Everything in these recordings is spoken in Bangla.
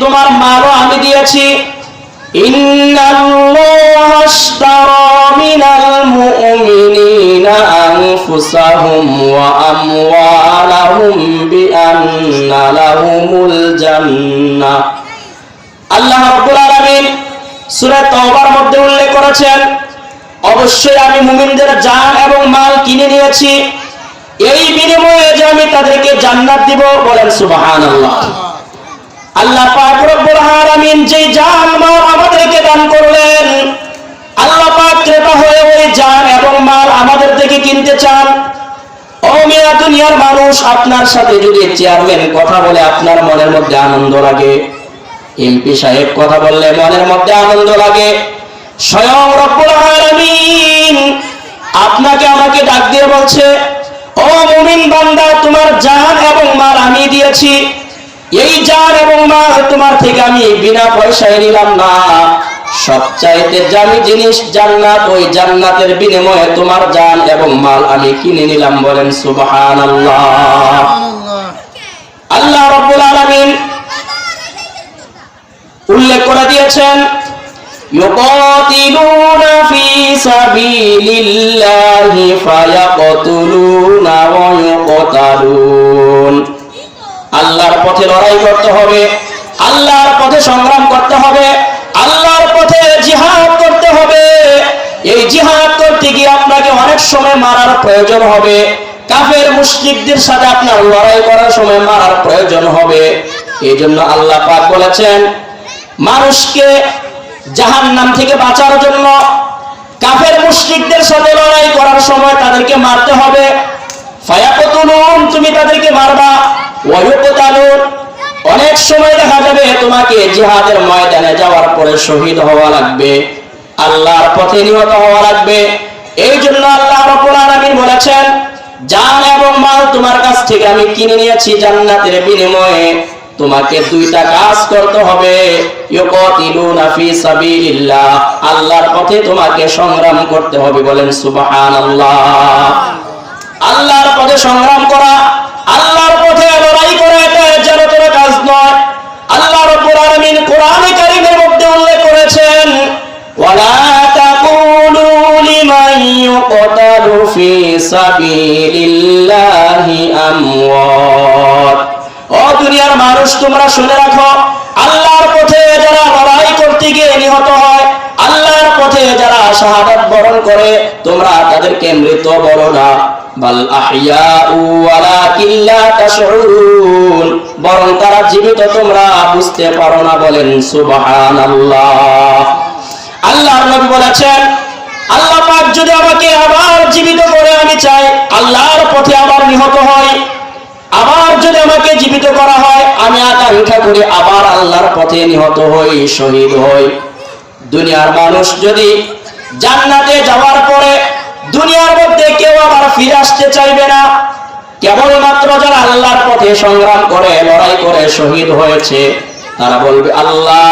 তোমার মালও আমি দিয়েছি। ইন্নাল্লাহা আশতারা মিনাল মুমিনিনা আনফুসাহুম ওয়া আমওয়ালাহুম বিআন্না লাহুমুল জান্নাহ। আল্লাহ রাব্বুল আলামিন সূরা তাওবার মধ্যে উল্লেখ করেছেন, অবশ্যই আমি মুমিনদের জান এবং মাল কিনে নিয়েছি, এই বিনিময়ে যে আমি তাদেরকে জান্নাত দিব। বলেন সুবহানাল্লাহ। আল্লাহ পাক রব্বুল আলামিন যে জান মাল আমাদেরকে দান করলেন, আল্লাহ পাক কৃপা হয়ে ওই জান এবং মাল আমাদের থেকে কিনতে চান। ও মিয়া দুনিয়ার মানুষ, আপনার সাথে যদি চেয়ারম্যান কথা বলে আপনার মনের মধ্যে আনন্দ লাগে, এমপি সাহেব কথা বললে মনের মধ্যে আনন্দ লাগে, স্বয়ং রব্বুল আলামিন আপনাকে আমাকে ডাক দিয়ে বলছে, ও মুমিন বান্দা, তোমার জান এবং মাল আমি দিয়েছি, এই জান এবং মাল তোমার থেকে আমি বিনা পয়সায় নিলাম না, সবচাইতে দামি জিনিস জান্নাত, ওই জান্নাতের বিনিময়ে তোমার জান এবং মাল আমি কিনে নিলাম। বলেন সুবহানাল্লাহ। আল্লাহ রাব্বুল আলামিন উল্লেখ করে দিয়েছেন, ইউকাতিলুনা ফি সাবিলিল্লাহি ফায়াকতুলুনা ওয়া ইউকতালুন। আল্লাহর পথে লড়াই করতে হবে, আল্লাহর পথে সংগ্রাম করতে হবে, আল্লাহর পথে জিহাদ করতে হবে। এই জিহাদ করতে গিয়ে আপনাকে অনেক সময় মারার প্রয়োজন হবে, কাফের মুশরিকদের সাথে আপনার লড়াই করার সময় মারার প্রয়োজন হবে। এই জন্য আল্লাহ পাক বলেছেন, মানুষকে জাহান্নাম থেকে বাঁচার জন্য কাফের মুশরিকদের সাথে লড়াই করার সময় তাদেরকে মারতে হবে। ফায়াকতুলুন, তুমি তাদেরকে মারবা, ওয়া ইউকতালুন, অনেক সময় দেখা যাবে তোমাকে জিহাদের ময়দানে যাওয়ার পরে শহীদ হওয়া লাগবে, আল্লাহর পথে নিহত হওয়া লাগবে। এই জন্য আল্লাহ রাব্বুল আলামিন বলেছেন, জান এবং মাল তোমার কাছ থেকে আমি কিনে নিয়েছি জান্নাতের বিনিময়ে, তোমাকে দুইটা কাজ করতে হবে। ইউকাতিলুনা ফি সাবিলিল্লাহ, আল্লাহর পথে তোমাকে সংগ্রাম করতে হবে। বলেন সুবহানাল্লাহ। আল্লাহর পথে সংগ্রাম করা, আল্লাহর পথে লড়াই করা, এটা জান্নাতের কাজ নয়। আল্লাহ রাব্বুল আলামিন কোরআনে কারীমের মধ্যে উল্লেখ করেছেন, ওয়ালা তাকুলু লিমান ইউকতালু ফি সাবিলিল্লাহি আমওয়াত। ও দুনিয়ার মানুষ, তোমরা শুনে রাখো, আল্লাহর পথে যারা লড়াই করতে গিয়ে নিহত হয়, আল্লাহর পথে যারা শাহাদাত বরণ করে, তোমরা তাদেরকে মৃত বলো না, বাল আহইয়াউ ওয়ালাকিন লা তাশউরুন, বরং তারা জীবিত, তোমরা বুঝতে পারো না। বলেন সুবহানাল্লাহ। আল্লাহর নবী বলেছেন, আল্লাহ পাক যদি আমাকে আবার জীবিত করে, আমি চাই আল্লাহর পথে আবার নিহত হই, আবার যদি আমাকে জীবিত করা হয়, আমি আকাঙ্ক্ষা করি আবার আল্লাহর পথে নিহত হই, শহীদ হই। দুনিয়ার মানুষ যদি জান্নাতে যাওয়ার পরে দুনিয়ার মধ্যে কেউ আবার ফিরে আসতে চাইবে না, কেবলমাত্র যারা আল্লাহর পথে সংগ্রাম করে, লড়াই করে শহীদ হয়েছে, তারা বলবে, আল্লাহ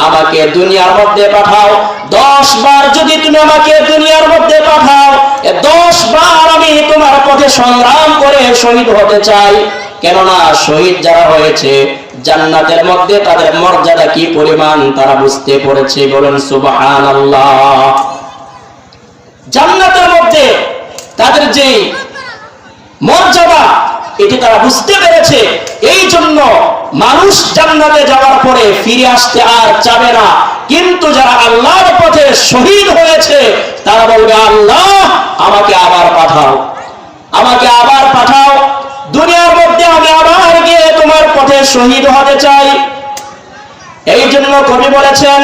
আমাকে দুনিয়ার মধ্যে পাঠাও, 10 বার যদি তুমি আমাকে দুনিয়ার মধ্যে পাঠাও, 10 বার আমি তোমার পথে সংগ্রাম করে শহীদ হতে চাই। কেননা শহীদ যারা হয়েছে জান্নাতের মধ্যে তাদের মর্যাদা কি পরিমাণ তারা বুঝতে পেরেছে। বলেন সুবহানাল্লাহ। জান্নাতের মধ্যে তাদের যে মর্যাদা, এটি তারা বুঝতে পেরেছে। এই জন্য মানুষ জান্নাতে যাওয়ার পরে ফিরে আসতে আর চাবে না, কিন্তু যারা আল্লাহর পথে শহীদ হয়েছে তারা বলবে, আল্লাহ আমাকে আবার পাঠাও, আমাকে আবার পাঠাও, দুনিয়ার মধ্যে আমি আবার গিয়ে তোমার পথে শহীদ হতে চাই। এই জন্য কবি বলেছেন,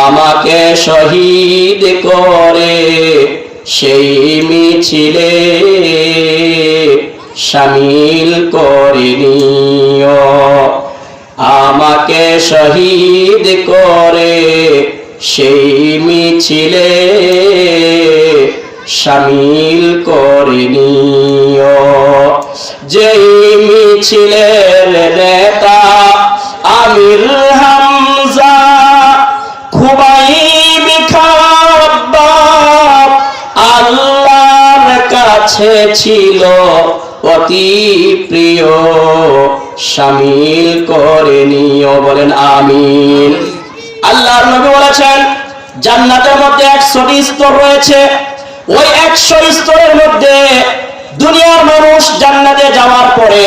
আমাকে শহীদ করে সেই মিছিলে শামিল করে নিও, আমাকে শহীদ করে সেই মিছিলে শামিল করে নিও। যেই মিছিলের নেতা আমির হামজা, খুবাইব খাব্বাব আল্লাহর কাছে ছিল অতি প্রিয়, শামিল করে নিও, বলেন আমিন। আল্লাহর নবী বলেছেন জান্নাতের মধ্যে 100টি স্তর রয়েছে। ওই 100 স্তরের মধ্যে দুনিয়ার মানুষ জান্নাতে যাওয়ার পরে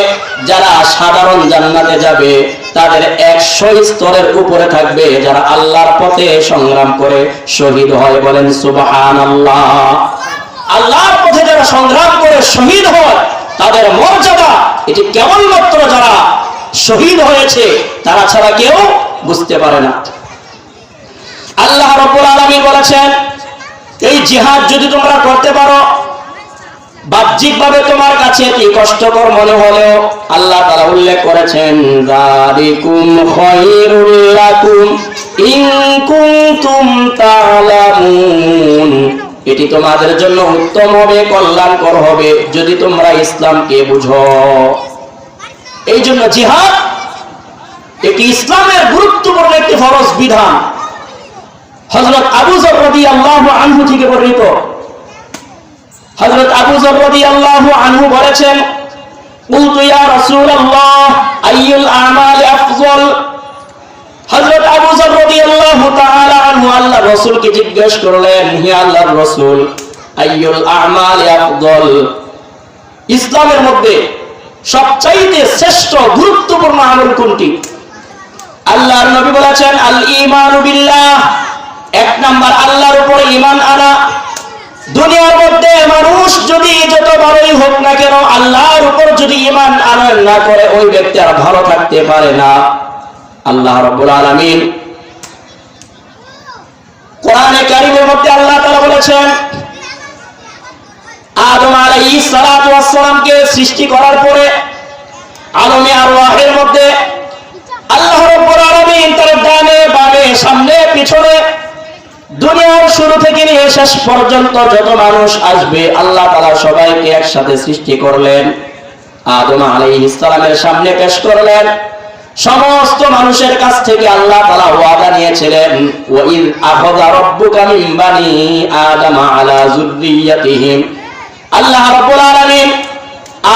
যারা সাধারণ জান্নাতে যাবে তাদের 100 স্তরের উপরে থাকবে যারা আল্লাহর পথে সংগ্রাম করে শহীদ হয়, বলেন সুবহানাল্লাহ। আল্লাহর পথে যারা সংগ্রাম করে শহীদ হয় তাদের মর্যাদা এটি কেবলমাত্র যারা শহীদ হয়েছে তারা ছাড়া কেউ বুঝতে পারে না। আল্লাহ রাব্বুল আলামিন বলেছেন এই জিহাদ যদি তোমরা করতে পারো, বাহ্যিকভাবে তোমার কাছে কি কষ্টকর মনে হলেও আল্লাহ তাআলা উল্লেখ করেছেন যালিকুম খায়রুল লাকুম ইন কুনতুম তা'লামুন, এটি তোমাদের জন্য উত্তম হবে, কল্যাণকর হবে যদি তোমরা ইসলামকে বুঝো। এই জন্য জিহাদ এটি ইসলামের গুরুত্বপূর্ণ একটি ফরজ বিধান। হযরত আবু যর রাদিয়াল্লাহু আনহু থেকে বর্ণিত, হযরত আবু যর রাদিয়াল্লাহু আনহু বলেছেন কুলতু ইয়া রাসূলুল্লাহ আইয়ুল আমালি আফযল। হযরত আবু যর রাদিয়াল্লাহু তাআলা আনহু আল্লাহর রাসূলকে জিজ্ঞেস করলেন, হে আল্লাহর রাসূল আইয়ুল আমালি আফযল, ইসলামের মধ্যে সবচাইতে শ্রেষ্ঠ গুরুত্বপূর্ণ আমল কোনটি? আল্লাহর নবী বলেছেন আল ঈমানু বিল্লাহ, এক নাম্বার আল্লাহর উপর ঈমান আনা। দুনিয়ার মধ্যে মানুষ যদি যত বড়ই হোক না কেন আল্লাহর উপর যদি ঈমান আনয়ন না করে ওই ব্যক্তি আর ভালো থাকতে পারে না। আল্লাহ রাব্বুল আলামিন কোরআনে কারীমের মধ্যে আল্লাহ তাআলা বলেছেন আদম আলাইহিস সালাতু ওয়াস সালামকে সৃষ্টি করার পরে আলমে আরওয়াহের মধ্যে আল্লাহ রাব্বুল আলামিন তার ডানে বামে সামনে পিছনে দুনিয়ার শুরু থেকে নিয়ে শেষ পর্যন্ত যত মানুষ আসবে আল্লাহ তাআলা সবাইকে একসাথে সৃষ্টি করলেন, আদম আলাইহিস সালামের সামনে পেশ করলেন। সমস্ত মানুষের কাছ থেকে আল্লাহ তাআলা ওয়াদা নিয়েছিলেন ওয়া ইয আখাযা রাব্বুকা মিন বানি আদামা আলা যুররিয়াতিহিম। আল্লাহ রাব্বুল আলামিন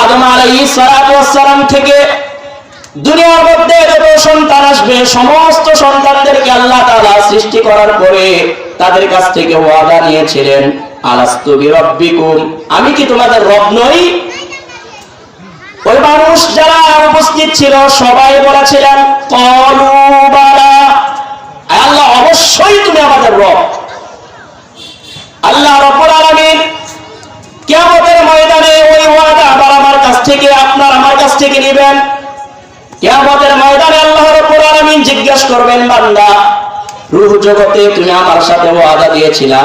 আদম আলাইহিস সালাতু ওয়াস সালাম থেকে দুনিয়ার মধ্যে যত সন্তান আসবে সমস্ত সন্তানদেরকে আল্লাহ তাআলা সৃষ্টি করার পরে তাদের কাছ থেকে ওয়াদা নিয়েছিলেন আলাস্তু বিরাব্বিকুম, আমি কি তোমাদের রব নই? ওই মানুষ যারা উপস্থিত ছিল সবাই বলেছিলেন ক্বালু বালা, আল্লাহ অবশ্যই তুমি আমাদের রব। আল্লাহ রাব্বুল আলামিন কিয়ামতের ময়দানে ওই ওয়াদা আবার আমার কাছ থেকে আপনার আমার কাছ থেকে নেবেন। কিয়ামতের ময়দানে আল্লাহ রাব্বুল আলামিন জিজ্ঞাসা করবেন বান্দা রূহ জগতে তুমি আমার সাথে ওয়াদা দিয়েছিলা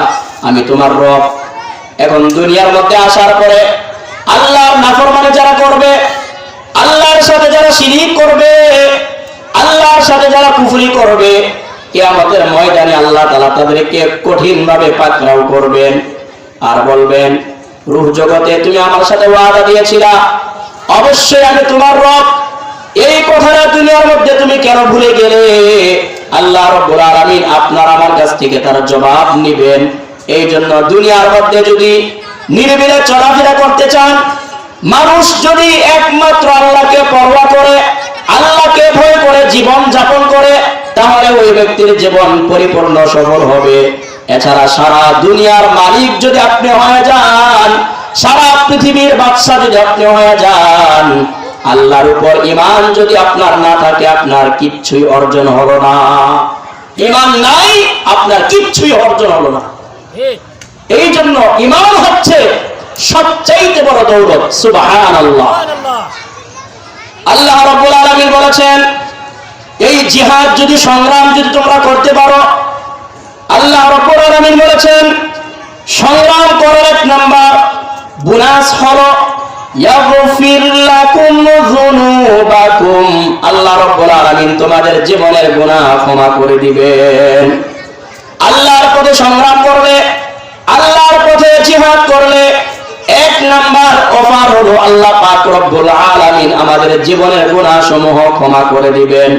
আমি তোমার রব, এখন দুনিয়ার মধ্যে আসার পরে আল্লাহর নাফরমানি যারা করবে, আল্লাহর সাথে যারা শিরিক করবে, আল্লাহর সাথে যারা কুফরি করবে, কিয়ামতের ময়দানে আল্লাহ তাআলা তাদেরকে কঠিনভাবে পাকড়াও করবেন আর বলবেন রূহ জগতে তুমি আমার সাথে ওয়াদা দিয়েছিলা অবশ্যই আমি তোমার রব, এই কথাটা দুনিয়ার মধ্যে তুমি কেন ভুলে গেলে? আল্লাহ রাব্বুল আলামিন আপনার আমার কাছ থেকে তার জবাব নেবেন। এই জন্য দুনিয়ার মধ্যে যদি নিরিবিলি চলাফেরা করতে চান, মানুষ যদি একমাত্র আল্লাহকে পরোয়া করে, আল্লাহকে ভয় করে জীবন যাপন করে, তাহলে ওই ব্যক্তির জীবন পরিপূর্ণ সফল হবে। এছাড়া সারা দুনিয়ার মালিক যদি আপনি হয়ে যান, সারা পৃথিবীর বাদশা যদি আপনি হয়ে যান, আল্লাহর উপর ঈমান যদি আপনার না থাকে আপনার কিচ্ছুই অর্জন হলো না। ঈমান নাই আপনার কিচ্ছুই অর্জন হলো না। এই জন্য ঈমান হচ্ছে সবচেয়ে বড় দৌলত। সুবহানাল্লাহ। আল্লাহ রাব্বুল আলামিন বলেছেন এই জিহাদ যদি সংগ্রাম যদি তোমরা করতে পারো, আল্লাহ রাব্বুল আলামিন বলেছেন সংগ্রাম করার এক নাম্বার বোনাস হলো ইয়াগফির লাকুম যুনুবাকুম, আল্লাহ রাব্বুল আলামিন তোমাদের জীবনের গুনাহ ক্ষমা করে দিবেন। আল্লাহর পথে সংগ্রাম করলে, আল্লাহর পথে জিহাদ করলে এক নাম্বার অফার হলো আল্লাহ পাক রব্বুল আলামিন আমাদের জীবনের গুনাহ সমূহ ক্ষমা করে দিবেন।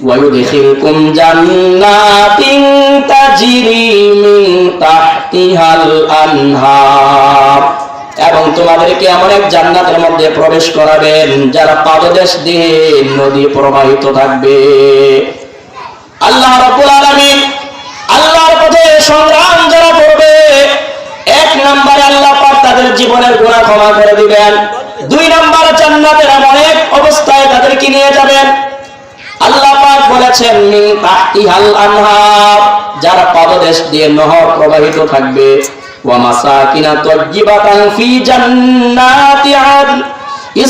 ওয়া ইউদখিলকুম জান্নাতিন তাজরি মিন তাহতিহাল আনহার, এবং তোমাদেরকে এমন এক জান্নাতের মধ্যে প্রবেশ করাবেন যারা পাদদেশ দিয়ে নদী প্রবাহিত থাকবে। আল্লাহ রাব্বুল আলামিন আল্লাহর পথে সংগ্রাম যারা করবে, এক নম্বরে আল্লাহ পাক তাদের জীবনের গুনাহ ক্ষমা করে দিবেন। দুই নম্বর জান্নাতের এমন এক অবস্থায় তাদেরকে নিয়ে যাবেন, আল্লাহ পাক বলেছেন মিন তাহতিহাল আনহার, যারা পাদদেশ দিয়ে নহর প্রবাহিত থাকবে। ওয়া মাসাকিনা তাজ্জিবাতান ফি জান্নাতি আদন,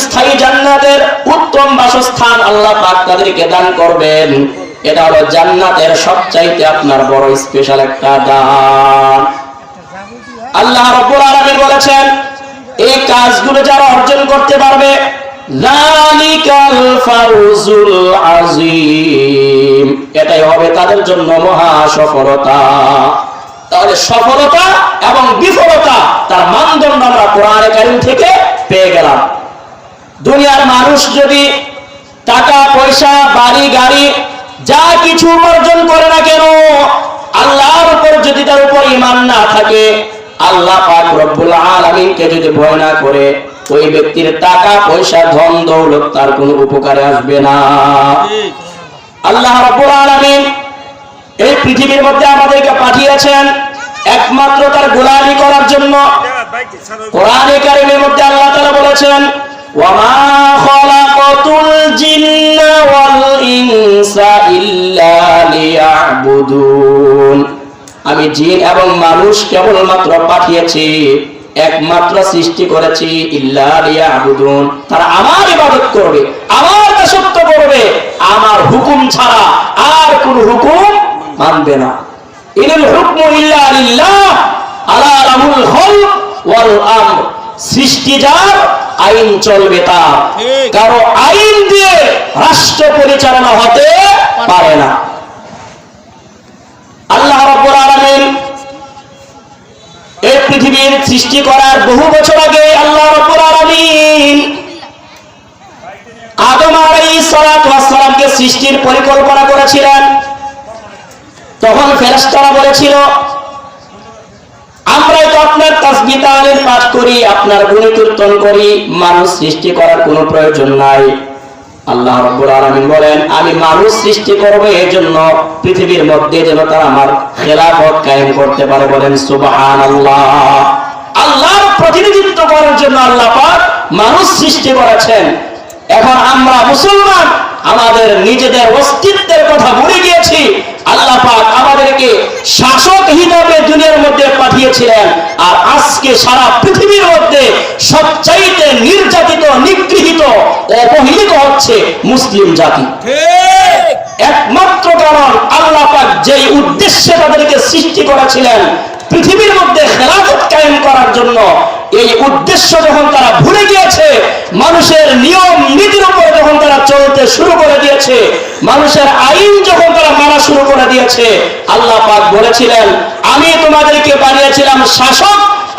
স্থায়ী জান্নাতের উত্তম বাসস্থান আল্লাহ পাক তাদেরকে দান করবেন। এটা হলো জান্নাতের সবচাইতে আপনার বড় স্পেশাল একটা দান। আল্লাহ রাব্বুল আলামিন বলেছেন এই কাজগুলো যারা অর্জন করতে পারবে, যালিকাল ফাউজুল আযীম, এটাই হবে তাদের জন্য মহা সফলতা। তাহলে সফলতা এবং বিফলতা তার মানদণ্ড আমরা কোরআনে কারীম থেকে পেয়ে গেলাম। দুনিয়ার মানুষ যদি টাকা পয়সা বাড়ি গাড়ি যা কিছু অর্জন করে না কেন, আল্লাহর উপর যদি তার উপর ঈমান না থাকে, আল্লাহ পাক রব্বুল আলামিনকে যদি ভয় না করে, ওই ব্যক্তির টাকা পয়সা ধন দৌলত তার কোনো উপকারে আসবে না। আল্লাহ রাব্বুল আলামিন এই পৃথিবীর মধ্যে আমাদেরকে পাঠিয়েছেন একমাত্র তার গোলামি করার জন্য। কোরআনে কারীমের মধ্যে আল্লাহ তাআলা বলেছেন ওয়া মা খালাকাতুল জিন্না ওয়াল ইনসা ইল্লা লিয়াবুদুন, আমি জিন এবং মানুষ কেবলমাত্র পাঠিয়েছি, একমাত্র সৃষ্টি করেছি ইল্লা লিয়াবুদুন, তারা আমার ইবাদত করবে, আমার দাসত্ব করবে, আমার হুকুম ছাড়া আর কোন হুকুম মানবে না। ইনিল হুকমু ইল্লা লিল্লাহ আলা লাহুল খালক ওয়াল আমর, সৃষ্টি যার, আইন চলবে তার, কারো আইন দিয়ে রাষ্ট্র পরিচালনা হতে পারে না। আল্লাহ রাব্বুল আলামিন এই পৃথিবীর সৃষ্টি করার বহু বছর আগে আল্লাহ রাব্বুল আলামিন আদম আলাইহিস সালাতু ওয়াস সালামকে সৃষ্টির পরিকল্পনা করেছিলেন। তখন ফেরেশতারা বলেছিল আমরাই তো আপনার তাসবিহ তাহলিল পাঠ করি, আপনার গুণকীর্তন করি, মানুষ সৃষ্টি করার কোনো প্রয়োজন নাই। আল্লাহ রাব্বুল আলামিন বলেন আমি মানুষ সৃষ্টি করব এজন্য পৃথিবীর মধ্যে যেন তারা আমার খেলাফত কায়েম করতে পারে। বলেন সুবহানাল্লাহ। আল্লাহর প্রতিনিধিত্ব করার জন্য আল্লাহ পাক মানুষ সৃষ্টি করেছেন। এখন আমরা মুসলমান আমাদের নিজেদের অস্তিত্বের কথা ভুলে গিয়েছি। আল্লাহ পাক আমাদেরকে শাসক হিসেবে দুনিয়ার মধ্যে পাঠিয়েছিলেন, আর আজকে সারা পৃথিবীর মধ্যে সবচাইতে নির্যাতিত, নিগৃহীত, অবহেলিত হচ্ছে মুসলিম জাতি। একমাত্র কারণ আল্লাহ পাক যেই উদ্দেশ্যে তাদেরকে সৃষ্টি করেছিলেন পৃথিবীর মধ্যে খেলাফত কায়েম করার জন্য, এই উদ্দেশ্য যখন তারা ভুলে গিয়েছে, মানুষের নিয়ম নীতির উপর যখন তারা চলতে শুরু করে দিয়েছে, মানুষের আইন যখন তারা মানা শুরু করে দিয়েছে, আল্লাহ পাক বলেছিলেন আমি তোমাদেরকে বানিয়েছিলাম শাসক,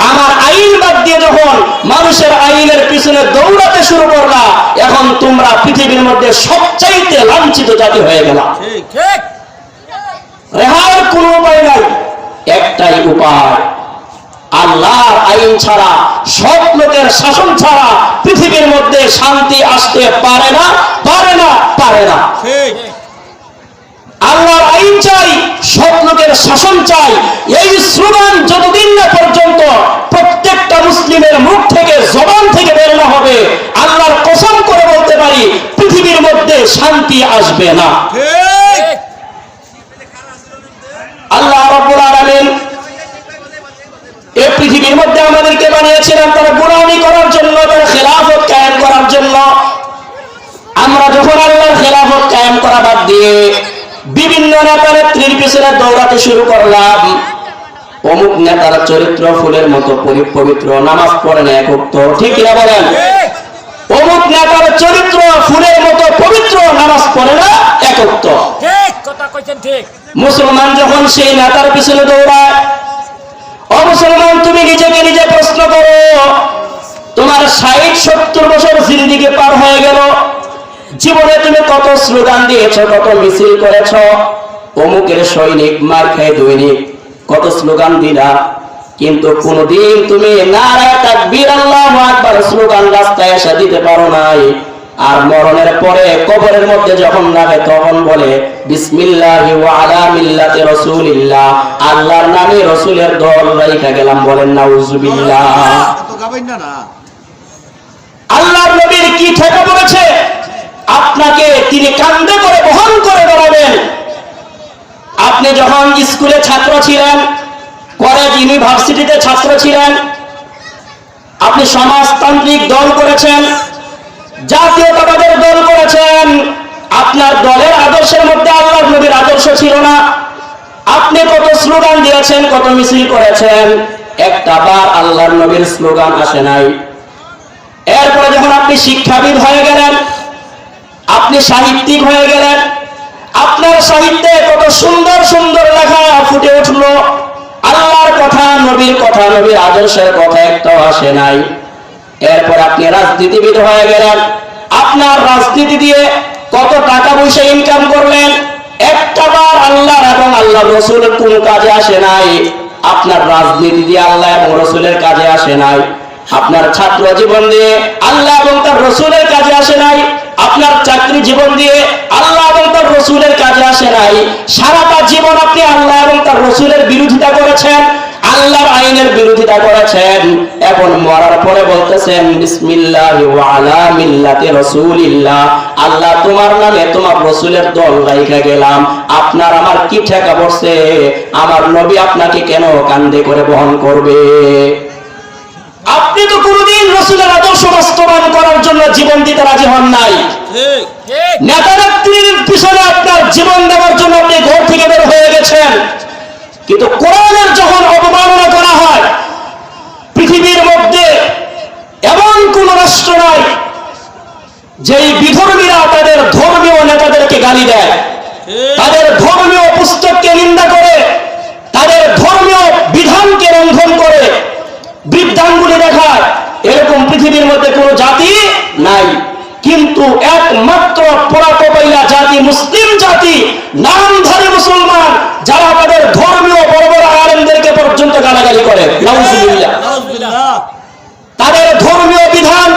আমার আইন বাদ দিয়ে যখন মানুষের আইনের পিছনে দৌড়াতে শুরু করলা, এখন তোমরা পৃথিবীর মধ্যে সবচাইতে লাঞ্ছিত জাতি হয়ে গেলা। রেহাইয়ের কোনো উপায় নাই, একটাই উপায়, আল্লাহর আইন ছাড়া, সৎ লোকের শাসন ছাড়া পৃথিবীর মধ্যে শান্তি আসতে পারে না, পারে না, পারে না। আল্লাহর আইন চাই, সৎ লোকের শাসন চাই, এই স্লোগান যতদিন না পর্যন্ত প্রত্যেকটা মুসলিমের মুখ থেকে, জবান থেকে বের না হবে, আল্লাহর কসম করে বলতে পারি পৃথিবীর মধ্যে শান্তি আসবে না। আল্লাহ রাব্বুল আলামিন এই পৃথিবীর মধ্যে আমাদেরকে বানিয়েছিলেন তারা গোলামি করার জন্য, তারা খেলাফত কায়েম করার জন্য। আমরা যখন আল্লাহর খেলাফত কায়েম করা বাদ দিয়ে বিভিন্ন নেতা নেত্রীর পিছনে দৌড়াতে শুরু করলাম, অমুক নেতার চরিত্র ফুলের মতো পবিত্র, নামাজ পড়ে না একক, ঠিক কিনা বলেন? অমুক নেতার চরিত্র ফুলের মতো পবিত্র, নামাজ পড়ে না একক। মুসলমান যখন সেই নেতার পিছনে দৌড়ায়, মুসলমান তুমি নিজেকে নিজে প্রশ্ন করো, তোমার 60-70 বছর জিন্দেগি পার হয়ে গেল, জীবনে তুমি কত স্লোগান দিয়েছো, কত মিছিল করেছো, অমুকের সৈনিক মার খায় দৈনিক, কত স্লোগান দিলা, কিন্তু কোনদিন তুমি নারায়ে তাকবীর আল্লাহু আকবার স্লোগান রাস্তায় এসে দিতে পারো নাই। আর মরণের পরে কবরের মধ্যে যখন যাবে তখন বলে বিসমিল্লাহি ওয়া আলা মিল্লাতি রাসূলিল্লাহ, আল্লাহর নামে রাসূলের দল রাইখা গেলাম। বলেন নাউজুবিল্লাহ। তো গাবেন না না। আল্লাহর নবীর কি ঠেকা পড়েছে? আপনাকে তিনি কাঁধে করে বহন করে বেড়াবেন। আপনি যখন স্কুলে ছাত্র ছিলেন, কলেজ ইউনিভার্সিটিতে ছাত্র ছিলেন, আপনি সমাজতান্ত্রিক দল করেছেন, জাতীয়তাবাদের দল করেছেন, আপনার দলের আদর্শের মধ্যে আল্লাহর নবীর আদর্শ ছিল না। আপনি কত স্লোগান দিয়েছেন, কত মিছিল করেছেন, একটা বার আল্লাহর নবীর স্লোগান আসে নাই। এরপরে যখন আপনি শিক্ষাবিদ হয়ে গেলেন, আপনি সাহিত্যিক হয়ে গেলেন, আপনার সাহিত্যে কত সুন্দর সুন্দর লেখা ফুটে উঠলো, আল্লাহর কথা, নবীর কথা, নবীর আদর্শের কথা একটাও আসে নাই। এরপর আপনি রাজনীতিবিদ হয়ে গেলেন, আপনার রাজনীতি দিয়ে কত টাকা পয়সা ইনকাম করলেন, একটা বার আল্লাহর এবং আল্লাহ রসুলের কোন কাজে আসে নাই। আপনার রাজনীতি দিয়ে আল্লাহ এবং রসুলের কাজে আসে নাই। আপনার ছাত্র জীবন দিয়ে আল্লাহ এবং তার রসুলের কাজে আসে নাই। আপনার চাকরি জীবন দিয়ে আল্লাহ এবং তার রসুলের কাজে আসে নাই। সারাটা জীবন আপনি আল্লাহ এবং তার রসুলের বিরোধিতা করেছেন, আল্লাহর আইনের বিরোধিতা করেছেন। এখন মরার পরে বলতেছেন বিসমিল্লাহি ওয়া আলা মিল্লাতি রাসূলিল্লাহ, আল্লাহ তোমার নামে তোমার রসুলের দল রাইখা গেলাম। আপনার আমার কি ঠেকা পড়ছে? আমার নবী আপনাকে কেন কাঁধে করে বহন করবে? আপনি তো কোনদিন রসুলের আদর্শ বাস্তবায়ন করার জন্য জীবন দিতে রাজি হন নাই। নেতা নেত্রীর পিছনে আপনার জীবন দেওয়ার জন্য আপনি ঘর থেকে বের হয়ে গেছেন। কিন্তু কোরআনের যখন অবমাননা করা হয়, পৃথিবীর মধ্যে এমন কোন রাষ্ট্র নাই যেই বিধর্মীরা তাদের ধর্মীয় নেতাদেরকে গালি দেয়, তাদের ধর্মীয় পুস্তককে নিন্দা করে, তাদের ধর্মীয় বিধানকে লঙ্ঘন করে বৃদ্ধাঙ্গুলি দেখায়, এরকম পৃথিবীর মধ্যে কোন জাতি নাই। কিন্তু একমাত্র পোড়াকপাইলা জাতি, মুসলিম জাতি, নামধারী মুসলমান, যারা তাদের ধর্মীয় বড় বড় আলেমদেরকে পর্যন্ত গালাগালি করে, নাউজুবিল্লাহ, তাদের ধর্মীয় বিধান,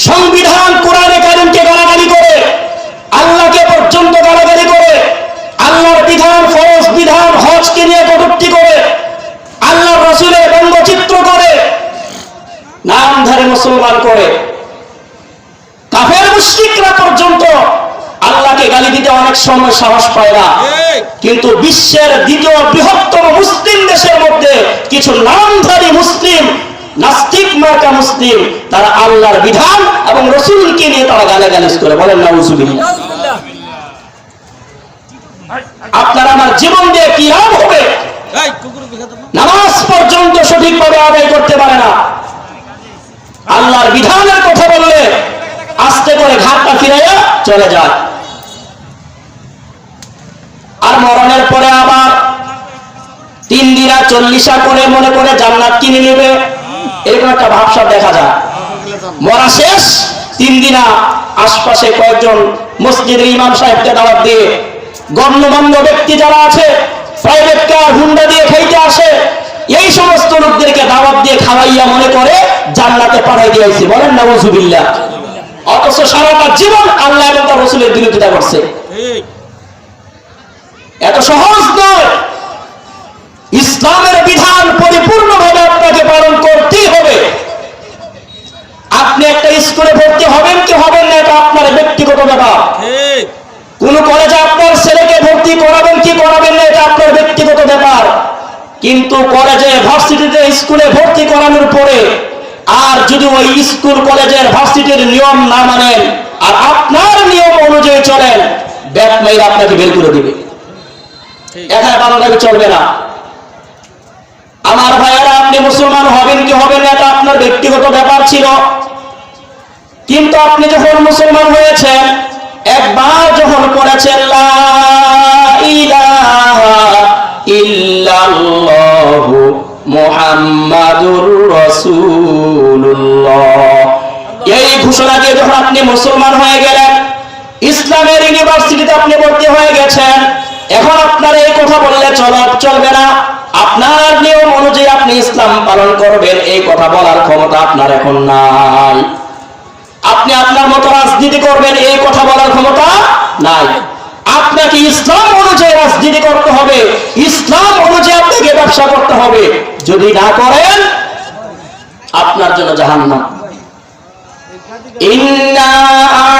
সংবিধান, কোরআনে কারীমকে গালাগালি করে, আল্লাহকে পর্যন্ত গালাগালি করে, আল্লাহর বিধান, ফরজ বিধান, হজকে নিয়ে কটূক্তি করে, আল্লাহর রাসূলের ব্যঙ্গচিত্র করে, নামধারী মুসলমান করে। কাফের মুশরিকরা পর্যন্ত আল্লাহকে গালি দিতে অনেক সময় সাহস পায় না। কিন্তু বিশ্বের দ্বিতীয় বৃহত্তম মুসলিম দেশের মধ্যে কিছু নামধারী মুসলিম, নাস্তিক মার্কা মুসলিম, তারা আল্লাহর বিধান এবং রাসূলকে নিয়ে তারা গালাগালি করে। বলেন নাউজুবিল্লাহ। আপনার আমার জীবন দিয়ে কি লাভ হবে? নামাজ পর্যন্ত সঠিকভাবে আদায় করতে পারে না। আল্লাহর বিধানের কথা বললে আস্তে করে ঘাটটা ফিরাইয়া চলে যায়। আর মরণের পরে আবার 3 দিনা 40 করে মনে করে জান্নাত কিনে নেবে, এরকম একটা ভাবসা দেখা যায়। মরা শেষ 3 দিনা আশপাশে কয়েকজন মসজিদের ইমাম সাহেবকে দাওয়াত দিয়ে, গণ্যমান্য ব্যক্তি যারা আছে, প্রাইভেট কার, হুন্ডা দিয়ে খাইতে আসে, এই সমস্ত লোকদেরকে দাওয়াত দিয়ে খাওয়াইয়া মনে করে জান্নাতে পাঠাই দিয়েছি। বলেন নাউজুবিল্লাহ। অথচ সারাটা জীবন আল্লাহ এবং তার রাসূলের বিরোধিতা করছে। এত সহজ নয়। ইসলামের বিধান পরিপূর্ণভাবে আপনাকে পালন করতেই হবে। আপনি একটা স্কুলে ভর্তি হবেন কি হবেন না, এটা আপনার ব্যক্তিগত ব্যাপার। কোন কলেজে আপনার ছেলেকে ভর্তি করাবেন কি করাবেন না, এটা আপনার ব্যক্তিগত ব্যাপার। কিন্তু কলেজে, ভার্সিটিতে, স্কুলে ভর্তি করানোর পরে আর যদি ওই স্কুল, কলেজের, ভার্সিটির নিয়ম না মানেন আর আপনার নিয়ম অনুযায়ী চলেন, ব্যাট মাইর আপনাকে বের করে দিবে। এখানে বাংলাদেশে চলবে না। আমার ভাইয়েরা, আপনি মুসলমান হবেন কি হবেন না, এটা আপনার ব্যক্তিগত ব্যাপার ছিল। কিন্তু আপনি যখন মুসলমান হয়েছেন, একবার যখন পড়েছেন লা ইলাহা ইল্লাল্লাহু মুহাম্মাদুর রাসূলুল্লাহ, এই ঘোষণা দিয়ে যখন আপনি মুসলমান হয়ে গেলেন, ইসলামের ইউনিভার্সিটিতে আপনি ভর্তি হয়ে গেছেন, এখন আপনার এই কথা বললে চলবে না। আপনার নিয়ম অনুযায়ী আপনি ইসলাম পালন করবেন, এই কথা বলার ক্ষমতা আপনার এখন নাই। আপনি আপনার মতো রাজনীতি করবেন, এই কথা বলার ক্ষমতা নাই। আপনাকে ইসলাম অনুযায়ী রাজনীতি করতে হবে, ইসলাম অনুযায়ী আপনাকে ব্যবসা করতে হবে। যদি না করেন আপনার জন্য জাহান্নাম। ইন্না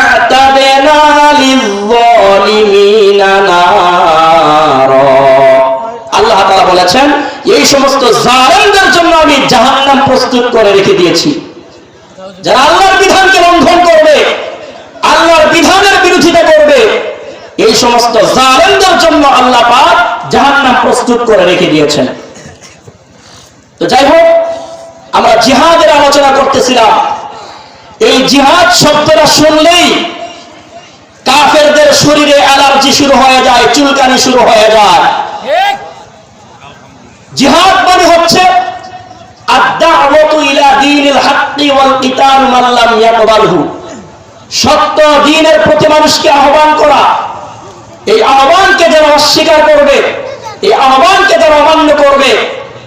আ'তাদনা লিয-যালিমিনা নারা, আল্লাহ তাআলা বলেছেন এই সমস্ত জালেমদের জন্য আমি জাহান্নাম প্রস্তুত করে রেখে দিয়েছি। যারা আল্লাহর বিধানকে লঙ্ঘন করবে, আল্লাহর বিধানের বিরোধিতা করবে, এই সমস্ত জালেমদের জন্য আল্লাহ পাক জাহান্নাম প্রস্তুত করে রেখে দিয়েছেন। তো যাই হোক, আমরা জিহাদের আলোচনা করতেছিলাম। এই জিহাদ শব্দটা শুনলেই কাফেরদের শরীরে অ্যালার্জি শুরু হয়ে যায়, চুলকানি শুরু হয়ে যায়। জিহাদ মানে হচ্ছে আদ-দাওয়াতু ইলা দীনিল হাক্কি ওয়াল কিতাল মান লাম ইয়াকবালহু, সত্য দ্বীনের প্রতি মানুষকে আহ্বান করা। এই আহ্বানকে যারা অস্বীকার করবে, এই আহ্বানকে যারা অমান্য করবে,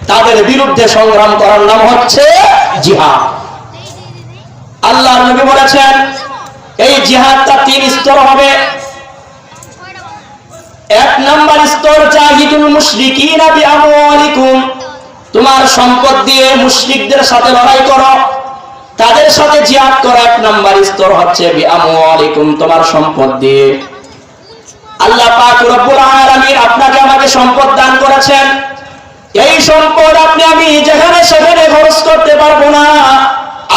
তাদের বিরুদ্ধে সংগ্রাম করার নাম হচ্ছে জিহাদ। আল্লাহর নবী বলেছেন এই জিহাদটা 3 স্তর হবে। 1 নাম্বার স্তর জাহিদুল মুশরিকিনা বিআমওয়ালিকুম, তোমার সম্পদ দিয়ে মুশরিকদের সাথে লড়াই করো, তাদের সাথে জিহাদ করো। 1 নাম্বার স্তর হচ্ছে বিআমওয়ালিকুম, তোমার সম্পদ দিয়ে। আল্লাহ পাক রব্বুল আলামিন আপনাকে আমাকে সম্পদ দান করেছেন। এই সম্পদ আপনি আমি যেখানে সেখানে খরচ করতে পারবো না।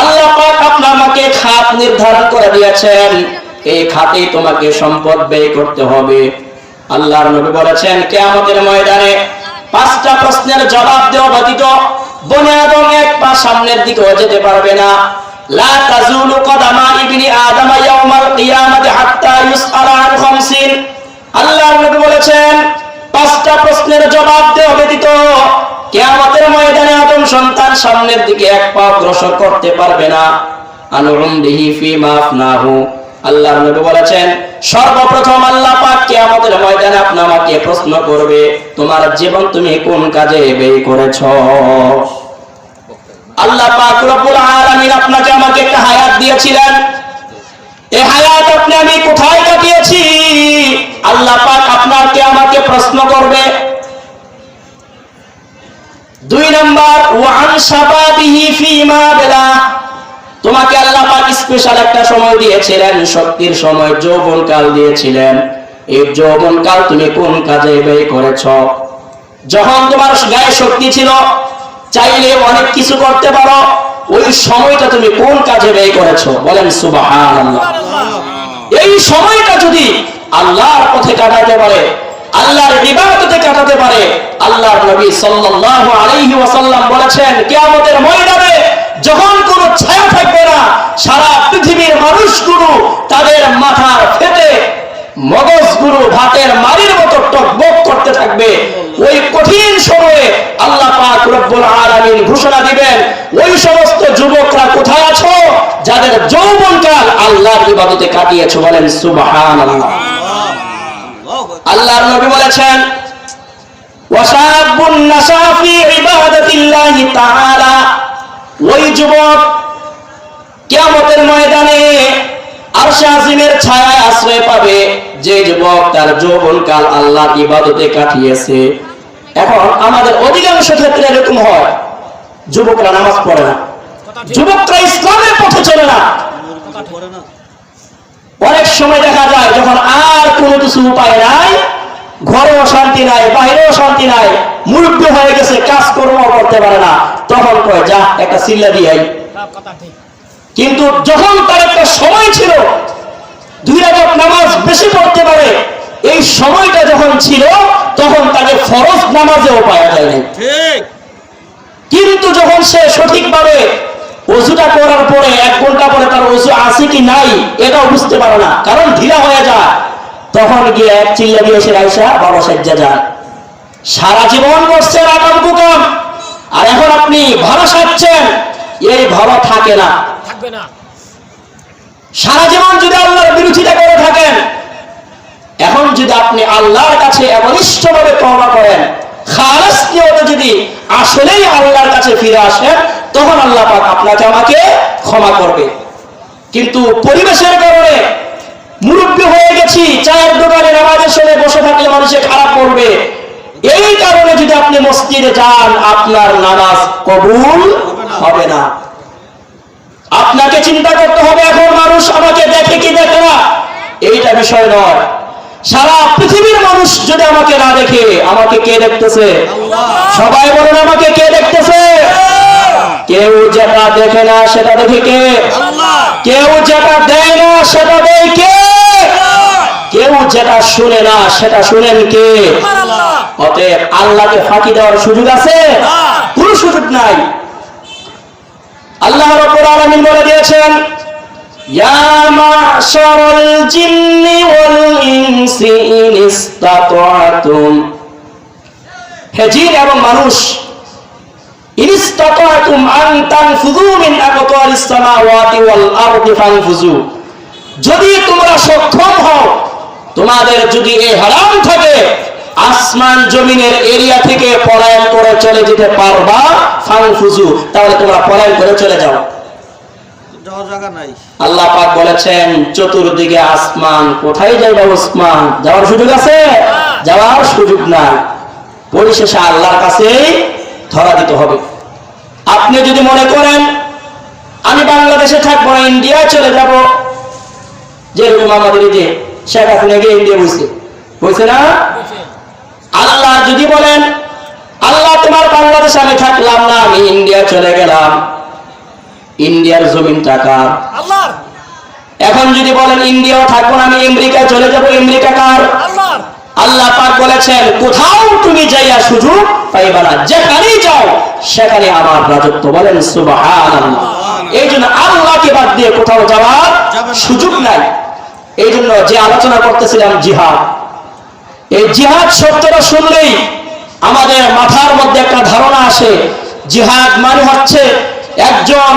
আল্লাহ পাক আপনাকে খাত নির্ধারণ করে দিয়েছেন, এই খাতে তোমাকে সম্পদ ব্যয় করতে হবে। আল্লাহর নবী বলেছেন কিয়ামতের ময়দানে 5টা প্রশ্নের জবাব দেওয়া ব্যতীত বনে আদম এক পা সামনের দিকে যেতে পারবে না। লা তাজুলু কদামা ইবনি আদম ইয়াউমাল কিয়ামাতি হাত্তা ইউসআলা আন 50। আল্লাহর নবী বলেছেন 5টা প্রশ্নের জবাব দেওয়া ব্যতীত কিয়ামতের ময়দানে আদম সন্তান সামনের দিকে এক পা অগ্রসর করতে পারবে না। আনুরুমদিহি ফিমা আফনাহু, আল্লাহর নবী বলেছেন সর্বপ্রথম আল্লাহ পাক কিয়ামতের ময়দানে আপনাকে প্রশ্ন করবে তোমার জীবন তুমি কোন কাজে ব্যয় করেছো। আল্লাহ পাক রব্বুল আলামিন আপনাকে আমাকে একটা হায়াত দিয়েছিলেন, এই হায়াত আপনি আমি কোথায় কাটিয়েছি আল্লাহ পাক আপনাকে আমাকে প্রশ্ন করবে। 2 নাম্বার ওয়ান শাবাবিহি ফিমা বেলা, তোমাকে আল্লাহ পাক স্পেশাল একটা সময় দিয়েছিলেন, শক্তির সময়, যৌবনকাল দিয়েছিলেন। এই যৌবনকাল তুমি কোন কাজে ব্যয় করেছো? যখন তোমার গায়ে শক্তি ছিল, চাইলে অনেক কিছু করতে পারো, ওই সময়টা তুমি কোন কাজে ব্যয় করেছো? বলেন সুবহানাল্লাহ। এই সময়টা যদি আল্লাহর পথে কাটাতে পারে, আল্লাহর ইবাদতে কাটাতে পারে, আল্লাহর নবী সাল্লাল্লাহু আলাইহি ওয়াসাল্লাম বলেছেন কিয়ামতের ময়দানে যখন কোনো ছায়া থাকবে না, সারা পৃথিবীর মানুষগুলো তাদের মাথার ফেটে মগজগুলো ভাতের মাড়ির মতো টকবক করতে থাকবে। ওই কঠিন সময়ে আল্লাহ পাক রব্বুল আলামিন ঘোষণা দিবেন ওই সমস্ত যুবকরা কোথায় আছো যাদের যৌবনকাল আল্লাহর ইবাদতে কাটিয়েছো? বলেন সুবহানাল্লাহ। আল্লাহর নবী বলেছেন ওয়াশাবুন নাশা ফি ইবাদাতিল্লাহি তাআলা, ওই যুবক কিয়ামতের ময়দানে আরশে আজিমের ছায়ায় আশ্রয় পাবে যে যুবক তার যৌবনকাল আল্লাহর ইবাদতে কাটিয়েছে। এখন আমাদের অধিকাংশ ক্ষেত্রে এরকম হয়, যুবকরা নামাজ পড়ে না, যুবকরা ইসলামের পথে চলে না। অনেক সময় দেখা যায় যখন আর কোনো কিছু উপায় নাই, ঘরেও শান্তি নাই, বাইরেও শান্তি নাই, মুরব্বী হয়ে গেছে, কাজকর্ম করতে পারে না, তখন কয় যা একটা সিল্লা দিয়াই। কিন্তু যখন তার একটা সময় ছিল 2 রাকাত নামাজ বেশি পড়তে পারে, এই সময়টা যখন ছিল তখন তাকে ফরজ নামাজেও পাওয়া যায়নি। কিন্তু যখন সে সঠিকভাবে ওযুটা করার পরে 1 ঘন্টা পরে তার ওযু আছে কি নাই এটাও বুঝতে পারে না, কারণ ঢিলা হয়ে যায়, তখন গিয়ে এক চিল্লা দিয়ে এসে আয়েশা বাবা সাজ্জা যায়। সারা জীবন করছেন আকাম কুকাম, আর এখন আপনি ভালো সাজছেন, এই ভালো থাকে না, থাকবে না। সারা জীবন যদি আল্লাহর বিরোধিতা করে থাকেন, এখন যদি আপনি আল্লাহর কাছে একনিষ্ঠভাবে তওবা করেন, খালেস নিয়তে যদি আসলেই আল্লাহর কাছে ফিরে আসেন, তখন আল্লাহ পাক আপনাকে আমাকে ক্ষমা করবে। কিন্তু পরিবেশের কারণে মুরব্বী হয়ে গেছি, চায়ের দোকানে নামাজের সময় বসে থাকলে মানুষে খারাপ করবে, এই কারণে যদি আপনি মসজিদে যান, আপনার নামাজ কবুল হবে না। আপনাকে চিন্তা করতে হবে, এখন মানুষ আমাকে দেখে কি দেখে না এইটা বিষয় নয়। সারা পৃথিবীর মানুষ যদি আমাকে না দেখে, আমাকে কে দেখতেছে? সবাই বলেন, আমাকে কে দেখতেছে? কেউ যেটা দেখে না সেটা দেখে কে? কেউ যেটা দেয় না সেটা দেয় কে? কেউ যেটা শুনে না সেটা শুনেন কে? অতএব আল্লাহকে ফাঁকি দেওয়ার সুযোগ আছে? কোন সুযোগ নাই। আল্লাহ রাব্বুল আলামিন বলে দিয়েছেন, ইয়া মা'শারাল জিন্নি ওয়াল ইনসি ইন ইসতাতা'তুম, হে জিন এবং মানুষ, ইন ইসতাতা'তুম আন তানফুযু মিন আকতারিস সামাওয়াতি ওয়াল আরদি ফানফুযু, যদি তোমরা সক্ষম হও, তোমাদের যদি এই হারাম থাকে, আসমান জমিনের এরিয়া থেকে পলায়ন করে চলে যেতে পারবা, ফানফুযু, তাহলে তোমরা পলায়ন করে চলে যাও। যাওয়ার জায়গা নাই। আল্লাহ পাক বলেছেন, চতুর্দিকে আসমান, কোথায় যাইবা ওসমান? যাওয়ার সুযোগ আছে? যাওয়ার সুযোগ নাই। পরিশেষে আল্লাহর কাছেই ধরা দিতে হবে। আপনি যদি মনে করেন আমি বাংলাদেশে থাকবো না, ইন্ডিয়ায় চলে যাব, যেরকম আমাদের যে শেখ হাসিনা গিয়ে ইন্ডিয়া বলছে না, আল্লাহ যদি বলেন, আল্লাহ তোমার বাংলাদেশে আমি থাকলাম না, আমি ইন্ডিয়া চলে গেলাম, ইন্ডিয়ার জমিন টাকা আল্লাহ। এখন যদি বলেন ইন্ডিয়াও থাকবো না, আমি আমেরিকায় চলে যাব, আমেরিকা কার? আল্লাহ। আল্লাহ পাক বলেছেন, কোথাও তুমি যাইয়া সুযোগ পাইবা না, যেখানেই যাও সেখানে আমার রাজত্ব। বলেন সুবহানাল্লাহ। এই জন্য আল্লাহকে বাদ দিয়ে কোথাও যাওয়ার সুযোগ নাই। এই জন্য যে আলোচনা করতেছিলাম জিহাদ, এই জিহাদ শব্দটা শুনলেই আমাদের মাথার মধ্যে একটা ধারণা আসে, জিহাদ মানে হচ্ছে একজন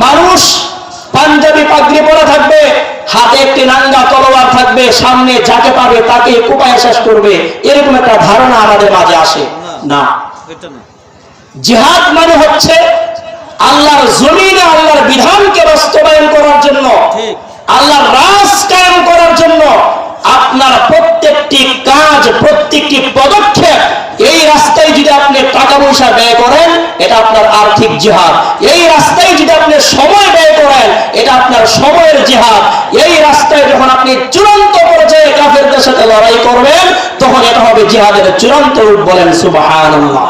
মানুষ পাঞ্জাবি পাগড়ি পরে থাকবে, হাতে একটি নাঙ্গা তলোয়ার থাকবে, সামনে যাকে পাবে তাকে কোপায় শেষ করবে, এরকম একটা ধারণা আমাদের মাঝে আসে না। জিহাদ মানে হচ্ছে আল্লাহর জমিনে আল্লাহর বিধানকে বাস্তবায়ন করার জন্য, আল্লাহর রাজ কায়েম করার জন্য আপনার প্রত্যেকটি কাজ, প্রত্যেকটি পদক্ষেপ, এই রাস্তায় যদি আপনি টাকা পয়সা ব্যয় করেন, এটা আপনার আর্থিক জিহাদ। এই রাস্তায় যদি আপনি সময় ব্যয় করেন, এটা আপনার সময়ের জিহাদ। এই রাস্তায় যখন আপনি চূড়ান্ত পর্যায়ে কাফেরদের সাথে লড়াই করবেন, তখন এটা হবে জিহাদের চূড়ান্ত রূপ। বলেন সুবহানাল্লাহ।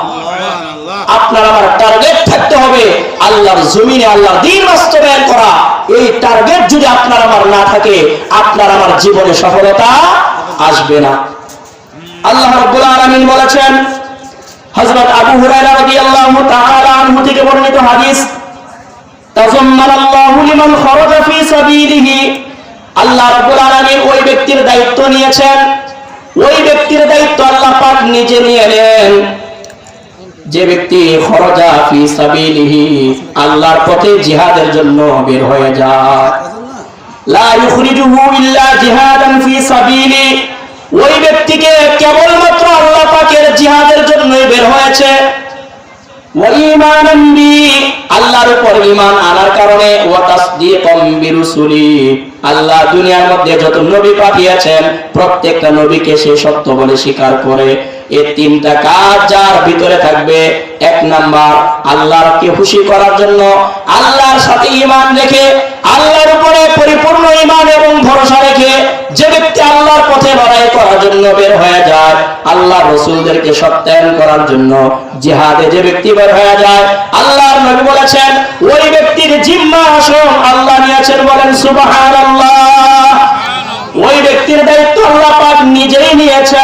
আপনার আমার টার্গেট থাকতে হবে আল্লাহর জমিনে আল্লাহর দ্বীন বাস্তবায়ন করা। এই টার্গেট যদি আপনার আমার না থাকে, আপনার আমার জীবনে সফলতা আসবে না। আল্লাহ রাব্বুল আলামিন বলেছেন, হযরত আবু হুরায়রা রাদিয়াল্লাহু তাআলা আনহু থেকে বর্ণিত হাদিস, তাযাম্মানাল্লাহু লিমান খারাজা ফি সাবিলিহি, আল্লাহ রাব্বুল আলামিন ওই ব্যক্তির দায়িত্ব নিয়েছেন, ওই ব্যক্তির দায়িত্ব আল্লাহ পাক নিজে নিয়ে নেন যে ব্যক্তি খরজা ফি সাবিলিহি, আল্লাহর পথে জিহাদের জন্য বের হয়ে যায়, লা ইখরিজুহু ইল্লা জিহাদান ফি সাবিলি, ওই ব্যক্তিকে কেবলমাত্র আল্লাহ পাকের জিহাদের জন্যই বের হয়েছে, ওয়া ঈমানান বি, আল্লাহর উপর ঈমান আনার কারণে, ওয়া তাসদীকাম বিরুসুলি, আল্লাহ দুনিয়ার মধ্যে যত নবী পাঠিয়েছেন প্রত্যেকটা নবীকে সে সত্য বলে স্বীকার করে। এই তিনটা কাজ যার ভিতরে থাকবে, এক নাম্বার আল্লাহকে খুশি করার জন্য আল্লাহর সাথে ঈমান রেখে, আল্লাহর উপরে পরিপূর্ণ ঈমান এবং ভরসা রেখে যে ব্যক্তি আল্লাহর পথে লড়াই করার জন্য বের হয়ে যায়, আল্লাহর রাসূলদেরকে সত্যায়ন করার জন্য জিহাদে যে ব্যক্তি বের হয়ে যায়, আল্লাহর নবী বলেছেন ওই ব্যক্তির জিম্মা আসন আল্লাহ নিয়েছেন। বলেন সুবহানাল্লাহ। ওই ব্যক্তির দায়িত্ব আল্লাহ পাক নিজেই নিয়েছেন।